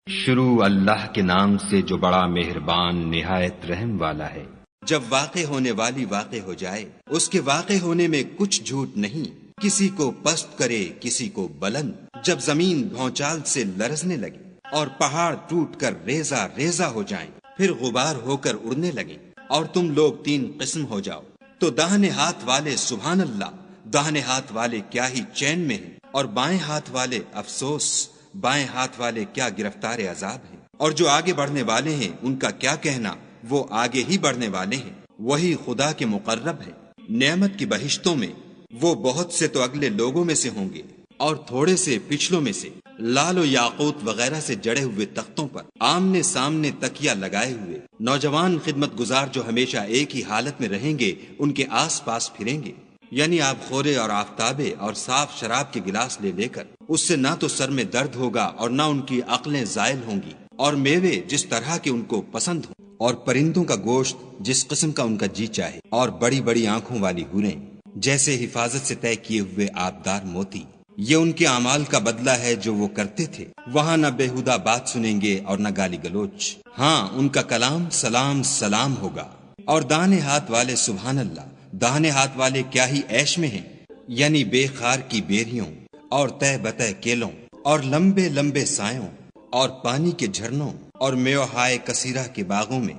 شروع اللہ کے نام سے جو بڑا مہربان نہایت رحم والا ہے۔ جب واقع ہونے والی واقع ہو جائے، اس کے واقع ہونے میں کچھ جھوٹ نہیں، کسی کو پست کرے کسی کو بلند۔ جب زمین بھونچال سے لرزنے لگے اور پہاڑ ٹوٹ کر ریزہ ریزہ ہو جائیں، پھر غبار ہو کر اڑنے لگیں اور تم لوگ تین قسم ہو جاؤ، تو داہنے ہاتھ والے سبحان اللہ، داہنے ہاتھ والے کیا ہی چین میں ہیں، اور بائیں ہاتھ والے افسوس، بائیں ہاتھ والے کیا گرفتار عذاب ہیں۔ اور جو آگے بڑھنے والے ہیں ان کا کیا کہنا، وہ آگے ہی بڑھنے والے ہیں، وہی خدا کے مقرب ہے۔ نعمت کی بہشتوں میں وہ بہت سے تو اگلے لوگوں میں سے ہوں گے اور تھوڑے سے پچھلوں میں سے، لال و یاقوت وغیرہ سے جڑے ہوئے تختوں پر آمنے سامنے تکیا لگائے ہوئے نوجوان خدمت گزار جو ہمیشہ ایک ہی حالت میں رہیں گے، ان کے آس پاس پھریں گے، یعنی آب خورے اور آفتابے اور صاف شراب کے گلاس لے لے کر۔ اس سے نہ تو سر میں درد ہوگا اور نہ ان کی عقلیں زائل ہوں گی، اور میوے جس طرح کے ان کو پسند ہوں، اور پرندوں کا گوشت جس قسم کا ان کا جی چاہے، اور بڑی بڑی آنکھوں والی حوریں جیسے حفاظت سے طے کیے ہوئے آبدار موتی۔ یہ ان کے اعمال کا بدلہ ہے جو وہ کرتے تھے۔ وہاں نہ بےہودہ بات سنیں گے اور نہ گالی گلوچ، ہاں ان کا کلام سلام سلام ہوگا۔ اور داہنے ہاتھ والے سبحان اللہ، داہنے ہاتھ والے کیا ہی عیش میں ہیں، یعنی بے خار کی بیریوں اور تہ بتہ کیلوں اور لمبے لمبے سایوں اور پانی کے جھرنوں اور میوہائے کثیرہ کے باغوں میں،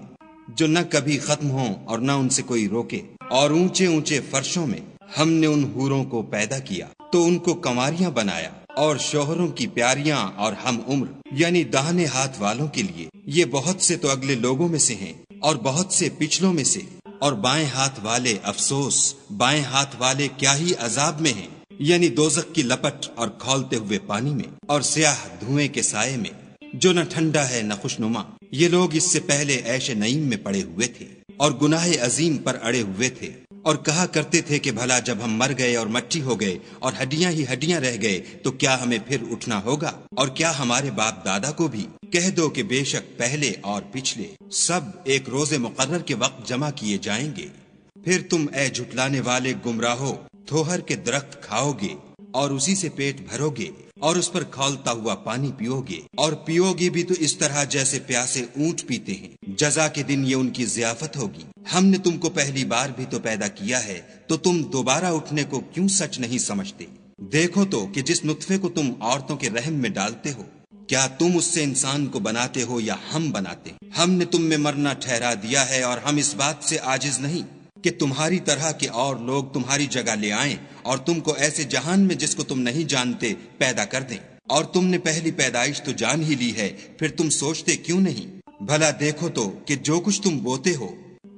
جو نہ کبھی ختم ہوں اور نہ ان سے کوئی روکے۔ اور اونچے اونچے فرشوں میں ہم نے ان حوروں کو پیدا کیا تو ان کو کنواریاں بنایا، اور شوہروں کی پیاریاں اور ہم عمر، یعنی داہنے ہاتھ والوں کے لیے یہ بہت سے تو اگلے لوگوں میں سے ہیں اور بہت سے پچھلوں میں سے۔ اور بائیں ہاتھ والے افسوس، بائیں ہاتھ والے کیا ہی عذاب میں ہیں، یعنی دوزخ کی لپٹ اور کھولتے ہوئے پانی میں اور سیاہ دھوئیں کے سائے میں، جو نہ ٹھنڈا ہے نہ خوشنما۔ یہ لوگ اس سے پہلے عیش نعیم میں پڑے ہوئے تھے اور گناہ عظیم پر اڑے ہوئے تھے، اور کہا کرتے تھے کہ بھلا جب ہم مر گئے اور مٹی ہو گئے اور ہڈیاں ہی ہڈیاں رہ گئے تو کیا ہمیں پھر اٹھنا ہوگا؟ اور کیا ہمارے باپ دادا کو بھی؟ کہہ دو کہ بے شک پہلے اور پچھلے سب ایک روز مقرر کے وقت جمع کیے جائیں گے۔ پھر تم اے جھٹلانے والے گمراہو تھوہر کے درخت کھاؤ گے اور اسی سے پیٹ بھرو گے اور اس پر کھولتا ہوا پانی پیو گے، اور پیو گے بھی تو اس طرح جیسے پیاسے اونٹ پیتے ہیں۔ جزا کے دن یہ ان کی ضیافت ہوگی۔ ہم نے تم کو پہلی بار بھی تو پیدا کیا ہے، تو تم دوبارہ اٹھنے کو کیوں سچ نہیں سمجھتے؟ دیکھو تو کہ جس نطفے کو تم عورتوں کے رحم میں ڈالتے ہو، کیا تم اس سے انسان کو بناتے ہو یا ہم بناتے ہیں؟ ہم نے تم میں مرنا ٹھہرا دیا ہے، اور ہم اس بات سے عاجز نہیں کہ تمہاری طرح کے اور لوگ تمہاری جگہ لے آئیں اور تم کو ایسے جہان میں جس کو تم نہیں جانتے پیدا کر دیں۔ اور تم نے پہلی پیدائش تو جان ہی لی ہے، پھر تم سوچتے کیوں نہیں؟ بھلا دیکھو تو کہ جو کچھ تم بوتے ہو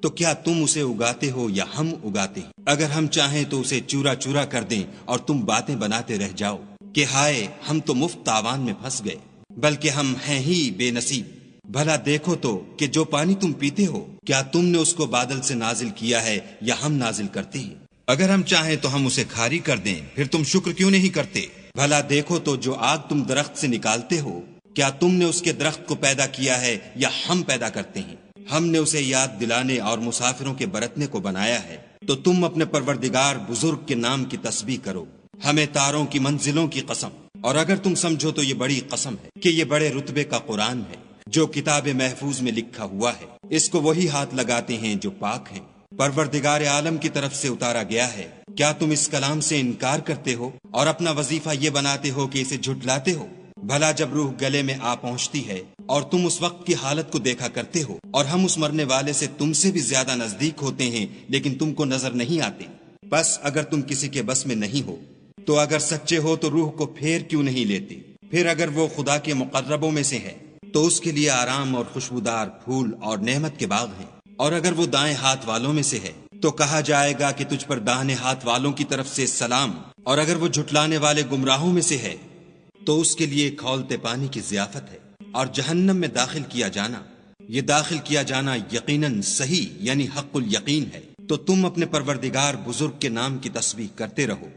تو کیا تم اسے اگاتے ہو یا ہم اگاتے ہیں؟ اگر ہم چاہیں تو اسے چورا چورا کر دیں اور تم باتیں بناتے رہ جاؤ کہ ہائے ہم تو مفت تاوان میں پھنس گئے، بلکہ ہم ہیں ہی بے نصیب۔ بھلا دیکھو تو کہ جو پانی تم پیتے ہو کیا تم نے اس کو بادل سے نازل کیا ہے یا ہم نازل کرتے ہیں؟ اگر ہم چاہیں تو ہم اسے کھاری کر دیں، پھر تم شکر کیوں نہیں کرتے؟ بھلا دیکھو تو جو آگ تم درخت سے نکالتے ہو کیا تم نے اس کے درخت کو پیدا کیا ہے یا ہم پیدا کرتے ہیں؟ ہم نے اسے یاد دلانے اور مسافروں کے برتنے کو بنایا ہے، تو تم اپنے پروردگار بزرگ کے نام کی تسبیح کرو، ہمیں تاروں کی منزلوں کی قسم۔ اور اگر تم سمجھو تو یہ بڑی قسم ہے کہ یہ بڑے رتبے کا قرآن ہے جو کتاب محفوظ میں لکھا ہوا ہے، اس کو وہی ہاتھ لگاتے ہیں جو پاک ہیں، پروردگار عالم کی طرف سے اتارا گیا ہے۔ کیا تم اس کلام سے انکار کرتے ہو اور اپنا وظیفہ یہ بناتے ہو کہ اسے جھٹلاتے ہو؟ بھلا جب روح گلے میں آ پہنچتی ہے اور تم اس وقت کی حالت کو دیکھا کرتے ہو، اور ہم اس مرنے والے سے تم سے بھی زیادہ نزدیک ہوتے ہیں لیکن تم کو نظر نہیں آتے۔ بس اگر تم کسی کے بس میں نہیں ہو تو اگر سچے ہو تو روح کو پھیر کیوں نہیں لیتے؟ پھر اگر وہ خدا کے مقربوں میں سے ہے تو اس کے لیے آرام اور خوشبودار پھول اور نعمت کے باغ ہیں، اور اگر وہ دائیں ہاتھ والوں میں سے ہے تو کہا جائے گا کہ تجھ پر داہنے ہاتھ والوں کی طرف سے سلام، اور اگر وہ جھٹلانے والے گمراہوں میں سے ہے تو اس کے لیے کھولتے پانی کی ضیافت ہے۔ اور جہنم میں داخل کیا جانا، یہ داخل کیا جانا یقیناً صحیح یعنی حق الیقین ہے۔ تو تم اپنے پروردگار بزرگ کے نام کی تسبیح کرتے رہو۔